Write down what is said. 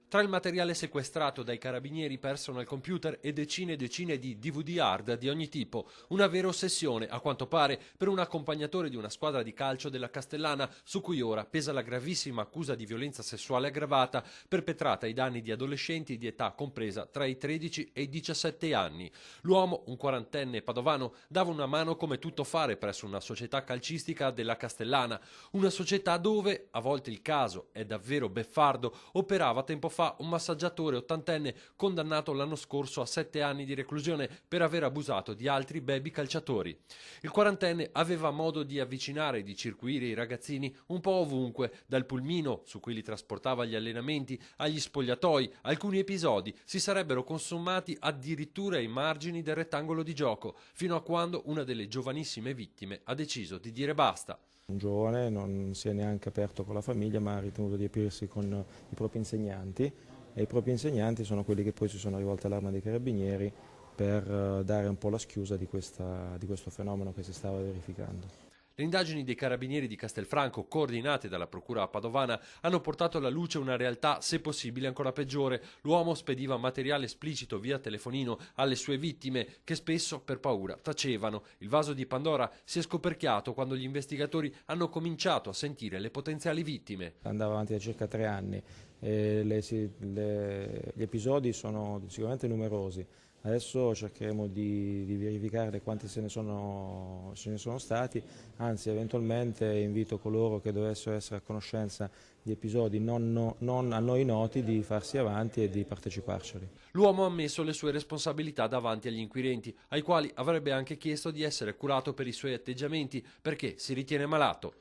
Tra il materiale sequestrato dai carabinieri personal computer e decine di DVD hard di ogni tipo, una vera ossessione, a quanto pare, per un accompagnatore di una squadra di calcio della Castellana, su cui ora pesa la gravissima accusa di violenza sessuale aggravata perpetrata ai danni di adolescenti di età compresa tra i 13 e i 17 anni. L'uomo, un quarantenne padovano, dava una mano come tuttofare presso una società calcistica della Castellana, una società dove, a volte il caso è davvero beffardo, operava tempo fa un massaggiatore ottantenne condannato l'anno scorso a 7 anni di reclusione per aver abusato di altri baby calciatori. Il quarantenne aveva modo di avvicinare e di circuire i ragazzini un po' ovunque, dal pulmino su cui li trasportava agli allenamenti agli spogliatoi. Alcuni episodi si sarebbero consumati addirittura ai margini del rettangolo di gioco, fino a quando una delle giovanissime vittime ha deciso di dire basta. Un giovane non si è neanche aperto con la famiglia, ma ha ritenuto di aprirsi con i propri insegnanti, e i propri insegnanti sono quelli che poi si sono rivolti all'Arma dei Carabinieri per dare un po' la schiusa di questo fenomeno che si stava verificando. Le indagini dei carabinieri di Castelfranco, coordinate dalla procura padovana, hanno portato alla luce una realtà, se possibile, ancora peggiore. L'uomo spediva materiale esplicito via telefonino alle sue vittime, che spesso, per paura, tacevano. Il vaso di Pandora si è scoperchiato quando gli investigatori hanno cominciato a sentire le potenziali vittime. Andava avanti da circa 3 anni e gli episodi sono sicuramente numerosi. Adesso cercheremo di verificare quanti ce ne sono stati, anzi eventualmente invito coloro che dovessero essere a conoscenza di episodi non a noi noti di farsi avanti e di parteciparceli. L'uomo ha ammesso le sue responsabilità davanti agli inquirenti, ai quali avrebbe anche chiesto di essere curato per i suoi atteggiamenti perché si ritiene malato.